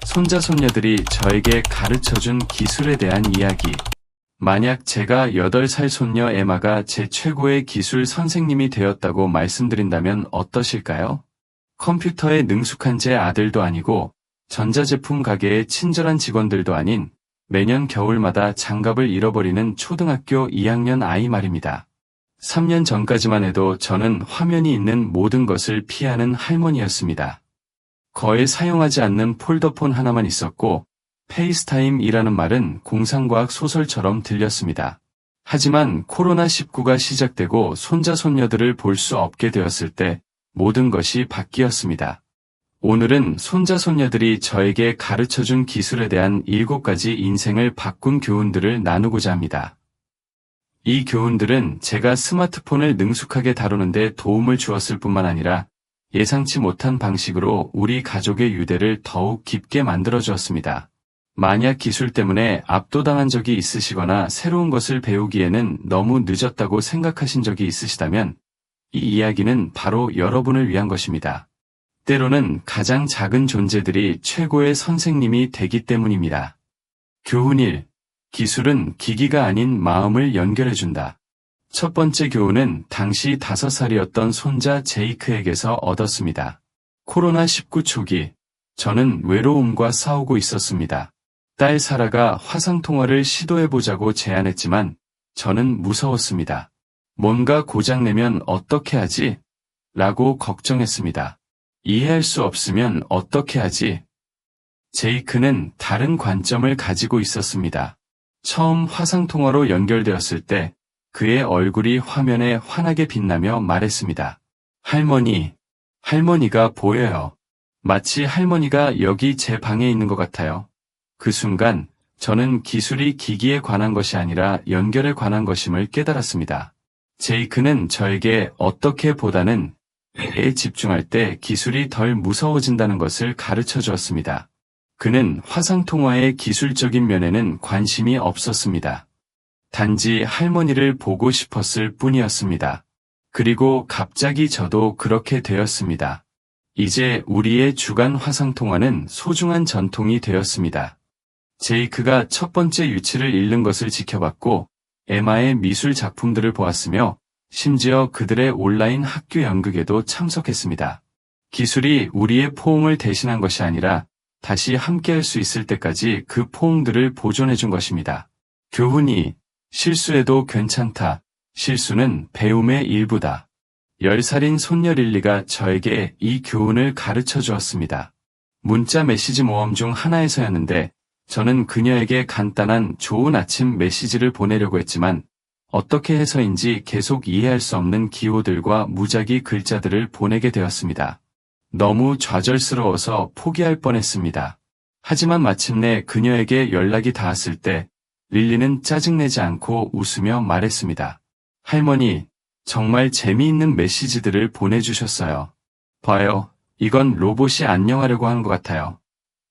손자 손녀들이 저에게 가르쳐준 기술에 대한 이야기. 만약 제가 8살 손녀 에마가 제 최고의 기술 선생님이 되었다고 말씀드린다면 어떠실까요? 컴퓨터에 능숙한 제 아들도 아니고 전자제품 가게의 친절한 직원들도 아닌 매년 겨울마다 장갑을 잃어버리는 초등학교 2학년 아이 말입니다. 3년 전까지만 해도 저는 화면이 있는 모든 것을 피하는 할머니였습니다. 거의 사용하지 않는 폴더폰 하나만 있었고 페이스타임이라는 말은 공상과학 소설처럼 들렸습니다. 하지만 코로나19가 시작되고 손자 손녀들을 볼 수 없게 되었을 때 모든 것이 바뀌었습니다. 오늘은 손자 손녀들이 저에게 가르쳐준 기술에 대한 7가지 인생을 바꾼 교훈들을 나누고자 합니다. 이 교훈들은 제가 스마트폰을 능숙하게 다루는 데 도움을 주었을 뿐만 아니라 예상치 못한 방식으로 우리 가족의 유대를 더욱 깊게 만들어 주었습니다. 만약 기술 때문에 압도당한 적이 있으시거나 새로운 것을 배우기에는 너무 늦었다고 생각하신 적이 있으시다면 이 이야기는 바로 여러분을 위한 것입니다. 때로는 가장 작은 존재들이 최고의 선생님이 되기 때문입니다. 교훈 1. 기술은 기기가 아닌 마음을 연결해준다. 첫 번째 교훈은 당시 5살이었던 손자 제이크에게서 얻었습니다. 코로나19 초기, 저는 외로움과 싸우고 있었습니다. 딸 사라가 화상통화를 시도해보자고 제안했지만 저는 무서웠습니다. 뭔가 고장내면 어떻게 하지? 라고 걱정했습니다. 이해할 수 없으면 어떻게 하지? 제이크는 다른 관점을 가지고 있었습니다. 처음 화상통화로 연결되었을 때 그의 얼굴이 화면에 환하게 빛나며 말했습니다. 할머니가 보여요. 마치 할머니가 여기 제 방에 있는 것 같아요. 그 순간 저는 기술이 기기에 관한 것이 아니라 연결에 관한 것임을 깨달았습니다. 제이크는 저에게 어떻게 보다는 에 집중할 때 기술이 덜 무서워진다는 것을 가르쳐 주었습니다. 그는 화상통화의 기술적인 면에는 관심이 없었습니다. 단지 할머니를 보고 싶었을 뿐이었습니다. 그리고 갑자기 저도 그렇게 되었습니다. 이제 우리의 주간 화상통화는 소중한 전통이 되었습니다. 제이크가 첫 번째 유치를 잃는 것을 지켜봤고 에마의 미술 작품들을 보았으며 심지어 그들의 온라인 학교 연극에도 참석했습니다. 기술이 우리의 포옹을 대신한 것이 아니라 다시 함께할 수 있을 때까지 그 포옹들을 보존해준 것입니다. 교훈 2. 실수해도 괜찮다. 실수는 배움의 일부다. 10살인 손녀 릴리가 저에게 이 교훈을 가르쳐 주었습니다. 문자 메시지 모험 중 하나에서였는데 저는 그녀에게 간단한 좋은 아침 메시지를 보내려고 했지만 어떻게 해서인지 계속 이해할 수 없는 기호들과 무작위 글자들을 보내게 되었습니다. 너무 좌절스러워서 포기할 뻔했습니다. 하지만 마침내 그녀에게 연락이 닿았을 때 릴리는 짜증내지 않고 웃으며 말했습니다. 할머니, 정말 재미있는 메시지들을 보내주셨어요. 봐요, 이건 로봇이 안녕하려고 하는 것 같아요.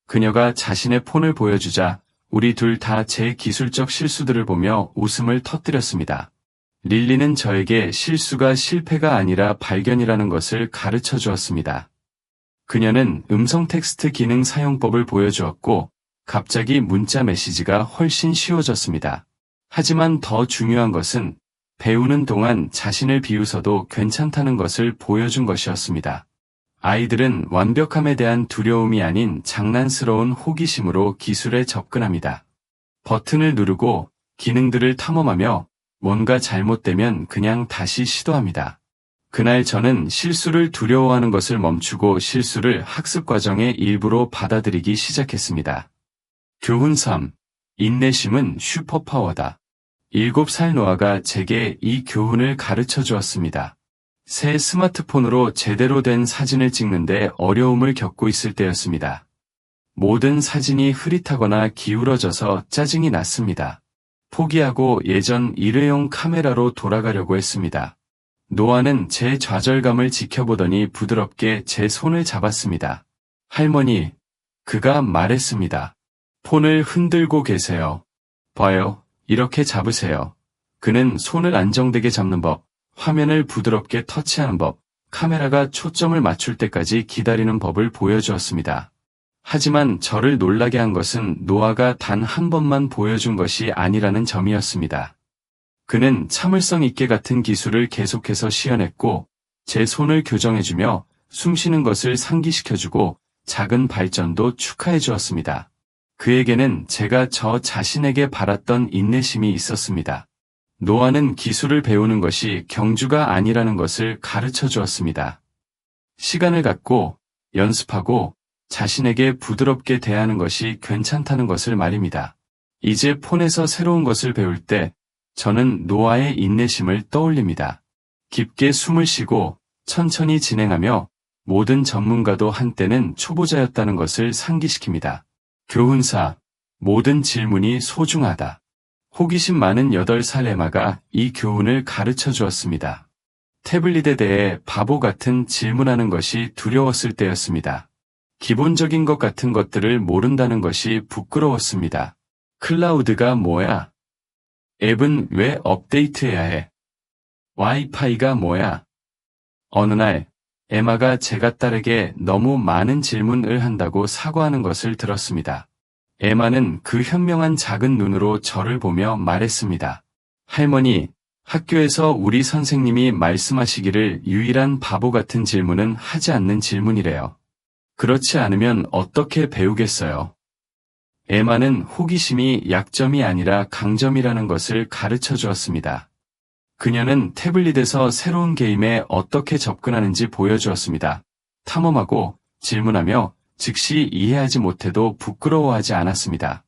그녀가 자신의 폰을 보여주자 우리 둘 다 제 기술적 실수들을 보며 웃음을 터뜨렸습니다. 릴리는 저에게 실수가 실패가 아니라 발견이라는 것을 가르쳐 주었습니다. 그녀는 음성 텍스트 기능 사용법을 보여주었고 갑자기 문자 메시지가 훨씬 쉬워졌습니다. 하지만 더 중요한 것은 배우는 동안 자신을 비웃어도 괜찮다는 것을 보여준 것이었습니다. 아이들은 완벽함에 대한 두려움이 아닌 장난스러운 호기심으로 기술에 접근합니다. 버튼을 누르고 기능들을 탐험하며 뭔가 잘못되면 그냥 다시 시도합니다. 그날 저는 실수를 두려워하는 것을 멈추고 실수를 학습 과정의 일부로 받아들이기 시작했습니다. 교훈 3. 인내심은 슈퍼파워다. 7살 노아가 제게 이 교훈을 가르쳐 주었습니다. 새 스마트폰으로 제대로 된 사진을 찍는데 어려움을 겪고 있을 때였습니다. 모든 사진이 흐릿하거나 기울어져서 짜증이 났습니다. 포기하고 예전 일회용 카메라로 돌아가려고 했습니다. 노아는 제 좌절감을 지켜보더니 부드럽게 제 손을 잡았습니다. 할머니, 그가 말했습니다. 폰을 흔들고 계세요. 봐요, 이렇게 잡으세요. 그는 손을 안정되게 잡는 법, 화면을 부드럽게 터치하는 법, 카메라가 초점을 맞출 때까지 기다리는 법을 보여주었습니다. 하지만 저를 놀라게 한 것은 노아가 단 한 번만 보여준 것이 아니라는 점이었습니다. 그는 참을성 있게 같은 기술을 계속해서 시연했고 제 손을 교정해주며 숨쉬는 것을 상기시켜주고 작은 발전도 축하해 주었습니다. 그에게는 제가 저 자신에게 바랐던 인내심이 있었습니다. 노아는 기술을 배우는 것이 경주가 아니라는 것을 가르쳐 주었습니다. 시간을 갖고 연습하고 자신에게 부드럽게 대하는 것이 괜찮다는 것을 말입니다. 이제 폰에서 새로운 것을 배울 때 저는 노아의 인내심을 떠올립니다. 깊게 숨을 쉬고 천천히 진행하며 모든 전문가도 한때는 초보자였다는 것을 상기시킵니다. 교훈사, 모든 질문이 소중하다. 호기심 많은 8살 에마가 이 교훈을 가르쳐 주었습니다. 태블릿에 대해 바보 같은 질문하는 것이 두려웠을 때였습니다. 기본적인 것 같은 것들을 모른다는 것이 부끄러웠습니다. 클라우드가 뭐야? 앱은 왜 업데이트해야 해? 와이파이가 뭐야? 어느 날 에마가 제가 딸에게 너무 많은 질문을 한다고 사과하는 것을 들었습니다. 에마는 그 현명한 작은 눈으로 저를 보며 말했습니다. 할머니, 학교에서 우리 선생님이 말씀하시기를 유일한 바보 같은 질문은 하지 않는 질문이래요. 그렇지 않으면 어떻게 배우겠어요? 에마는 호기심이 약점이 아니라 강점이라는 것을 가르쳐 주었습니다. 그녀는 태블릿에서 새로운 게임에 어떻게 접근하는지 보여주었습니다. 탐험하고 질문하며 즉시 이해하지 못해도 부끄러워하지 않았습니다.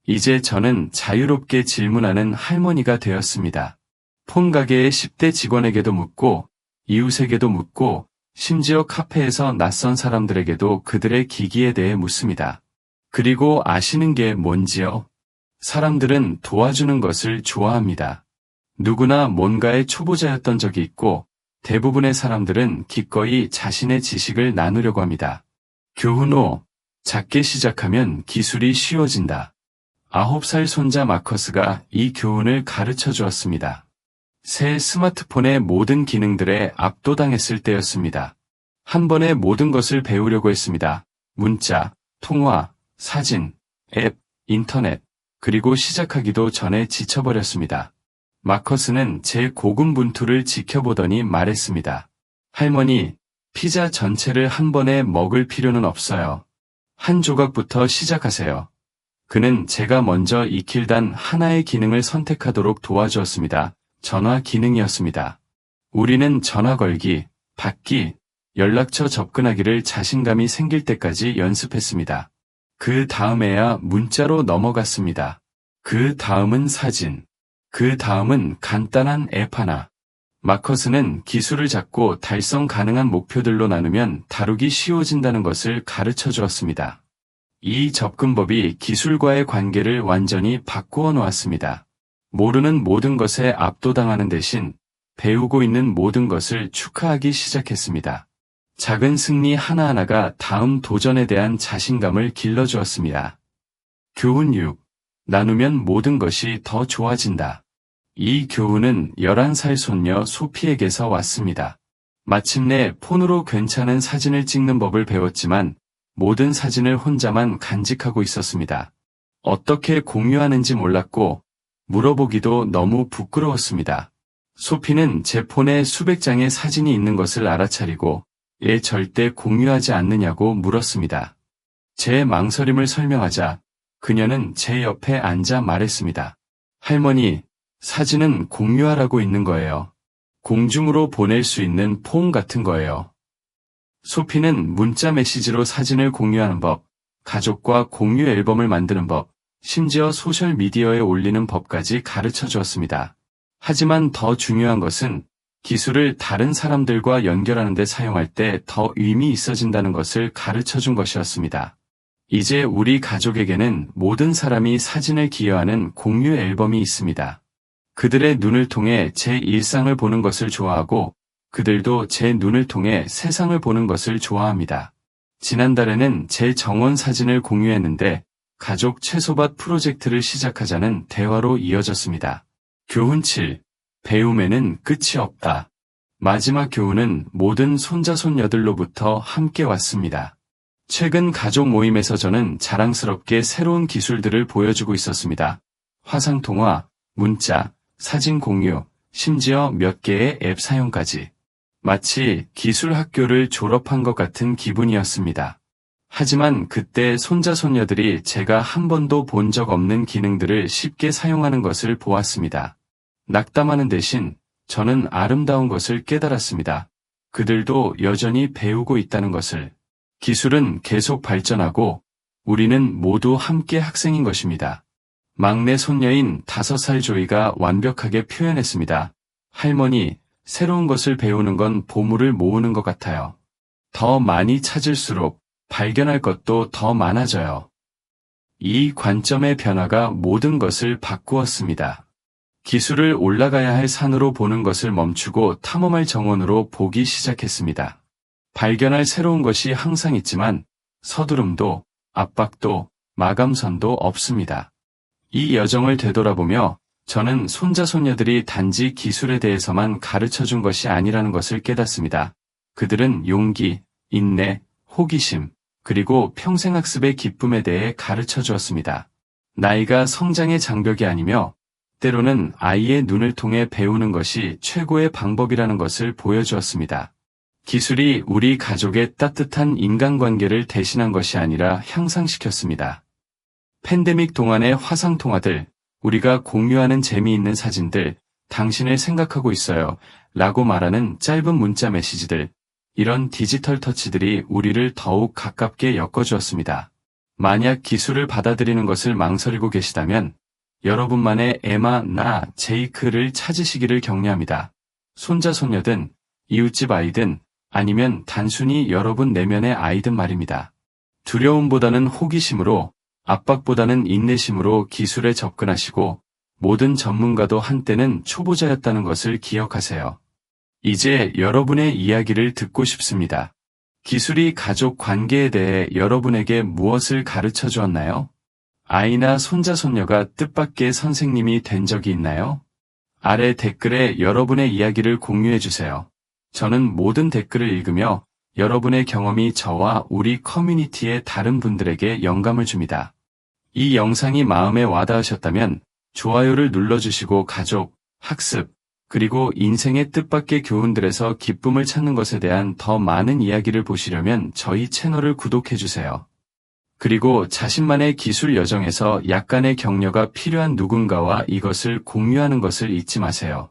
이제 저는 자유롭게 질문하는 할머니가 되었습니다. 폰 가게의 10대 직원에게도 묻고 이웃에게도 묻고 심지어 카페에서 낯선 사람들에게도 그들의 기기에 대해 묻습니다. 그리고 아시는 게 뭔지요? 사람들은 도와주는 것을 좋아합니다. 누구나 뭔가의 초보자였던 적이 있고 대부분의 사람들은 기꺼이 자신의 지식을 나누려고 합니다. 교훈 5. 작게 시작하면 기술이 쉬워진다. 9살 손자 마커스가 이 교훈을 가르쳐 주었습니다. 새 스마트폰의 모든 기능들에 압도당했을 때였습니다. 한 번에 모든 것을 배우려고 했습니다. 문자, 통화, 사진, 앱, 인터넷, 그리고 시작하기도 전에 지쳐버렸습니다. 마커스는 제 고군분투를 지켜보더니 말했습니다. 할머니, 피자 전체를 한 번에 먹을 필요는 없어요. 한 조각부터 시작하세요. 그는 제가 먼저 익힐 단 하나의 기능을 선택하도록 도와주었습니다. 전화 기능이었습니다. 우리는 전화 걸기, 받기, 연락처 접근하기를 자신감이 생길 때까지 연습했습니다. 그 다음에야 문자로 넘어갔습니다. 그 다음은 사진. 그 다음은 간단한 앱 하나. 마커스는 기술을 잡고 달성 가능한 목표들로 나누면 다루기 쉬워진다는 것을 가르쳐 주었습니다. 이 접근법이 기술과의 관계를 완전히 바꾸어 놓았습니다. 모르는 모든 것에 압도당하는 대신 배우고 있는 모든 것을 축하하기 시작했습니다. 작은 승리 하나하나가 다음 도전에 대한 자신감을 길러주었습니다. 교훈 6. 나누면 모든 것이 더 좋아진다. 이 교훈은 11살 손녀 소피에게서 왔습니다. 마침내 폰으로 괜찮은 사진을 찍는 법을 배웠지만 모든 사진을 혼자만 간직하고 있었습니다. 어떻게 공유하는지 몰랐고 물어보기도 너무 부끄러웠습니다. 소피는 제 폰에 수백 장의 사진이 있는 것을 알아차리고 얘 절대 공유하지 않느냐고 물었습니다. 제 망설임을 설명하자 그녀는 제 옆에 앉아 말했습니다. 할머니, 사진은 공유하라고 있는 거예요. 공중으로 보낼 수 있는 폰 같은 거예요. 소피는 문자 메시지로 사진을 공유하는 법, 가족과 공유 앨범을 만드는 법, 심지어 소셜미디어에 올리는 법까지 가르쳐 주었습니다. 하지만 더 중요한 것은 기술을 다른 사람들과 연결하는 데 사용할 때 더 의미 있어진다는 것을 가르쳐 준 것이었습니다. 이제 우리 가족에게는 모든 사람이 사진을 기여하는 공유 앨범이 있습니다. 그들의 눈을 통해 제 일상을 보는 것을 좋아하고 그들도 제 눈을 통해 세상을 보는 것을 좋아합니다. 지난달에는 제 정원 사진을 공유했는데 가족 채소밭 프로젝트를 시작하자는 대화로 이어졌습니다. 교훈 7. 배움에는 끝이 없다. 마지막 교훈은 모든 손자손녀들로부터 함께 왔습니다. 최근 가족 모임에서 저는 자랑스럽게 새로운 기술들을 보여주고 있었습니다. 화상통화, 문자, 사진 공유, 심지어 몇 개의 앱 사용까지. 마치 기술 학교를 졸업한 것 같은 기분이었습니다. 하지만 그때 손자손녀들이 제가 한 번도 본 적 없는 기능들을 쉽게 사용하는 것을 보았습니다. 낙담하는 대신 저는 아름다운 것을 깨달았습니다. 그들도 여전히 배우고 있다는 것을. 기술은 계속 발전하고 우리는 모두 함께 학생인 것입니다. 막내 손녀인 5살 조이가 완벽하게 표현했습니다. 할머니, 새로운 것을 배우는 건 보물을 모으는 것 같아요. 더 많이 찾을수록 발견할 것도 더 많아져요. 이 관점의 변화가 모든 것을 바꾸었습니다. 기술을 올라가야 할 산으로 보는 것을 멈추고 탐험할 정원으로 보기 시작했습니다. 발견할 새로운 것이 항상 있지만 서두름도 압박도 마감선도 없습니다. 이 여정을 되돌아보며 저는 손자손녀들이 단지 기술에 대해서만 가르쳐준 것이 아니라는 것을 깨닫습니다. 그들은 용기, 인내, 호기심, 그리고 평생학습의 기쁨에 대해 가르쳐 주었습니다. 나이가 성장의 장벽이 아니며 때로는 아이의 눈을 통해 배우는 것이 최고의 방법이라는 것을 보여주었습니다. 기술이 우리 가족의 따뜻한 인간관계를 대신한 것이 아니라 향상시켰습니다. 팬데믹 동안의 화상통화들, 우리가 공유하는 재미있는 사진들, 당신을 생각하고 있어요 라고 말하는 짧은 문자 메시지들, 이런 디지털 터치들이 우리를 더욱 가깝게 엮어주었습니다. 만약 기술을 받아들이는 것을 망설이고 계시다면 여러분만의 에마, 나, 제이크를 찾으시기를 격려합니다. 손자손녀든, 이웃집 아이든, 아니면 단순히 여러분 내면의 아이든 말입니다. 두려움보다는 호기심으로, 압박보다는 인내심으로 기술에 접근하시고 모든 전문가도 한때는 초보자였다는 것을 기억하세요. 이제 여러분의 이야기를 듣고 싶습니다. 기술이 가족 관계에 대해 여러분에게 무엇을 가르쳐 주었나요? 아이나 손자손녀가 뜻밖의 선생님이 된 적이 있나요? 아래 댓글에 여러분의 이야기를 공유해 주세요. 저는 모든 댓글을 읽으며 여러분의 경험이 저와 우리 커뮤니티의 다른 분들에게 영감을 줍니다. 이 영상이 마음에 와닿으셨다면 좋아요를 눌러주시고 가족, 학습, 그리고 인생의 뜻밖의 교훈들에서 기쁨을 찾는 것에 대한 더 많은 이야기를 보시려면 저희 채널을 구독해주세요. 그리고 자신만의 기술 여정에서 약간의 격려가 필요한 누군가와 이것을 공유하는 것을 잊지 마세요.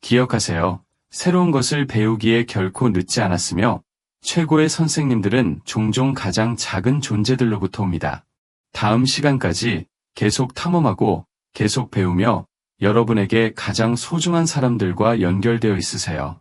기억하세요. 새로운 것을 배우기에 결코 늦지 않았으며 최고의 선생님들은 종종 가장 작은 존재들로부터 옵니다. 다음 시간까지 계속 탐험하고 계속 배우며 여러분에게 가장 소중한 사람들과 연결되어 있으세요.